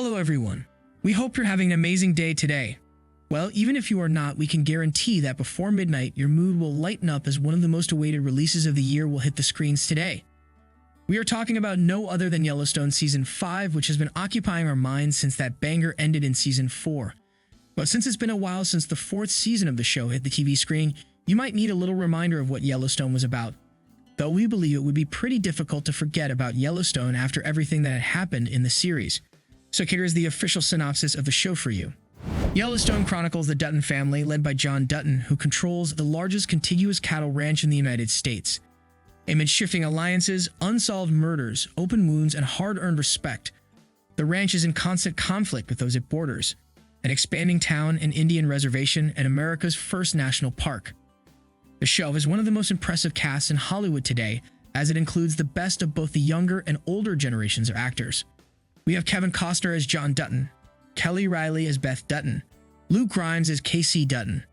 Hello everyone. We hope you're having an amazing day today. Well, even if you are not, we can guarantee that before midnight, your mood will lighten up as one of the most awaited releases of the year will hit the screens today. We are talking about no other than Yellowstone Season 5, which has been occupying our minds since that banger ended in Season 4. But since it's been a while since the 4th season of the show hit the TV screen, you might need a little reminder of what Yellowstone was about. Though we believe it would be pretty difficult to forget about Yellowstone after everything that had happened in the series. So here is the official synopsis of the show for you. Yellowstone chronicles the Dutton family, led by John Dutton, who controls the largest contiguous cattle ranch in the United States. Amid shifting alliances, unsolved murders, open wounds, and hard-earned respect, the ranch is in constant conflict with those it borders, an expanding town, an Indian reservation, and America's first national park. The show is one of the most impressive casts in Hollywood today, as it includes the best of both the younger and older generations of actors. We have Kevin Costner as John Dutton, Kelly Riley as Beth Dutton, Luke Grimes as Casey Dutton,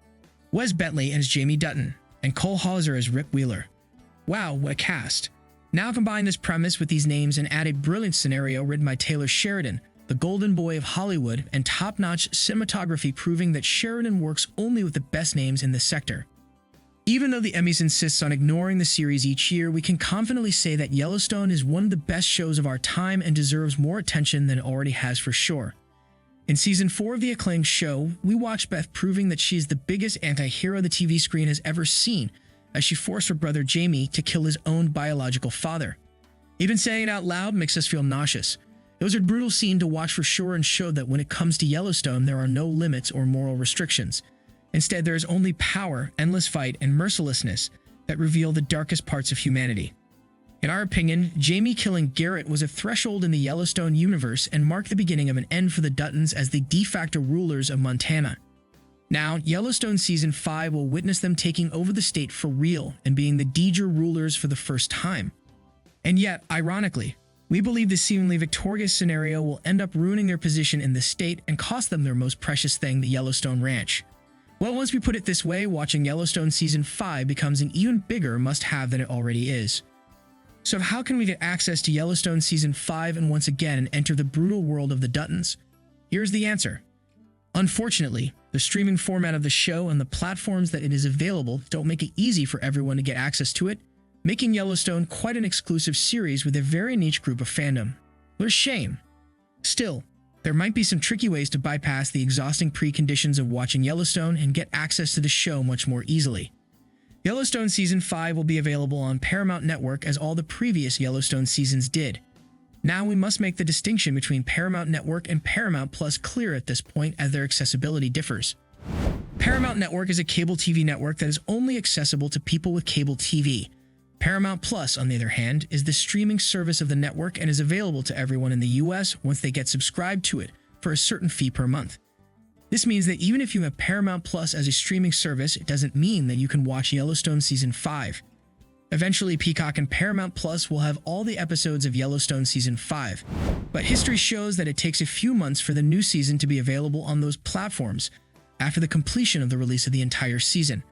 Wes Bentley as Jamie Dutton, and Cole Hauser as Rick Wheeler. Wow, what a cast. Now combine this premise with these names and add a brilliant scenario written by Taylor Sheridan, the golden boy of Hollywood, and top-notch cinematography proving that Sheridan works only with the best names in this sector. Even though the Emmys insists on ignoring the series each year, we can confidently say that Yellowstone is one of the best shows of our time and deserves more attention than it already has for sure. In Season 4 of the acclaimed show, we watch Beth proving that she is the biggest anti-hero the TV screen has ever seen, as she forced her brother Jamie to kill his own biological father. Even saying it out loud makes us feel nauseous. It was a brutal scene to watch for sure and showed that when it comes to Yellowstone, there are no limits or moral restrictions. Instead, there is only power, endless fight, and mercilessness that reveal the darkest parts of humanity. In our opinion, Jamie killing Garrett was a threshold in the Yellowstone universe and marked the beginning of an end for the Duttons as the de facto rulers of Montana. Now, Yellowstone Season 5 will witness them taking over the state for real and being the de jure rulers for the first time. And yet, ironically, we believe this seemingly victorious scenario will end up ruining their position in the state and cost them their most precious thing, the Yellowstone Ranch. Well, once we put it this way, watching Yellowstone Season 5 becomes an even bigger must-have than it already is. So how can we get access to Yellowstone Season 5 and once again enter the brutal world of the Duttons? Here's the answer. Unfortunately, the streaming format of the show and the platforms that it is available don't make it easy for everyone to get access to it, making Yellowstone quite an exclusive series with a very niche group of fandom. What a shame. Still, there might be some tricky ways to bypass the exhausting preconditions of watching Yellowstone and get access to the show much more easily. Yellowstone Season 5 will be available on Paramount Network as all the previous Yellowstone seasons did. Now we must make the distinction between Paramount Network and Paramount Plus clear at this point as their accessibility differs. Paramount Network is a cable TV network that is only accessible to people with cable TV. Paramount Plus, on the other hand, is the streaming service of the network and is available to everyone in the US once they get subscribed to it for a certain fee per month. This means that even if you have Paramount Plus as a streaming service, it doesn't mean that you can watch Yellowstone Season 5. Eventually, Peacock and Paramount Plus will have all the episodes of Yellowstone Season 5, but history shows that it takes a few months for the new season to be available on those platforms after the completion of the release of the entire season.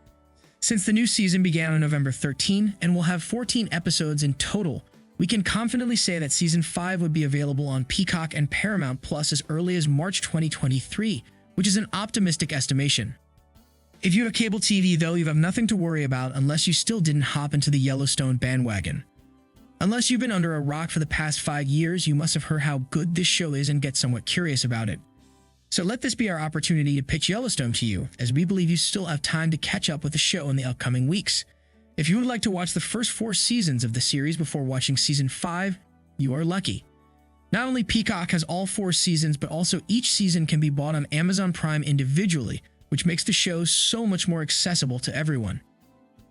Since the new season began on November 13 and will have 14 episodes in total, we can confidently say that Season 5 would be available on Peacock and Paramount Plus as early as March 2023, which is an optimistic estimation. If you have cable TV, though, you have nothing to worry about unless you still didn't hop into the Yellowstone bandwagon. Unless you've been under a rock for the past 5 years, you must have heard how good this show is and get somewhat curious about it. So let this be our opportunity to pitch Yellowstone to you, as we believe you still have time to catch up with the show in the upcoming weeks. If you would like to watch the first 4 seasons of the series before watching Season 5, you are lucky. Not only Peacock has all 4 seasons, but also each season can be bought on Amazon Prime individually, which makes the show so much more accessible to everyone.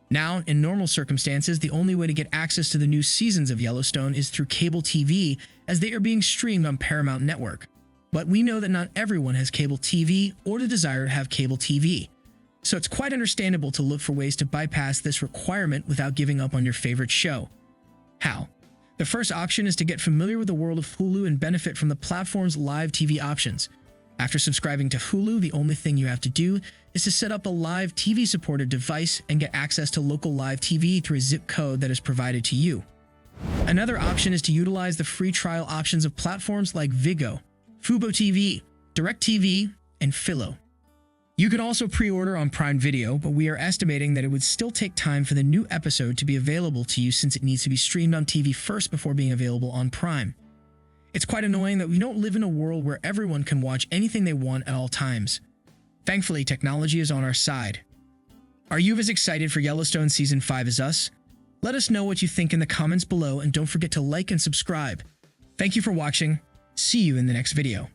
Now, in normal circumstances, the only way to get access to the new seasons of Yellowstone is through cable TV, as they are being streamed on Paramount Network. But we know that not everyone has cable TV or the desire to have cable TV. So it's quite understandable to look for ways to bypass this requirement without giving up on your favorite show. How? The first option is to get familiar with the world of Hulu and benefit from the platform's live TV options. After subscribing to Hulu, the only thing you have to do is to set up a live TV supported device and get access to local live TV through a zip code that is provided to you. Another option is to utilize the free trial options of platforms like Vigo, Fubo TV, DirecTV, and Philo. You can also pre-order on Prime Video, but we are estimating that it would still take time for the new episode to be available to you since it needs to be streamed on TV first before being available on Prime. It's quite annoying that we don't live in a world where everyone can watch anything they want at all times. Thankfully, technology is on our side. Are you as excited for Yellowstone Season 5 as us? Let us know what you think in the comments below, and don't forget to like and subscribe. Thank you for watching. See you in the next video.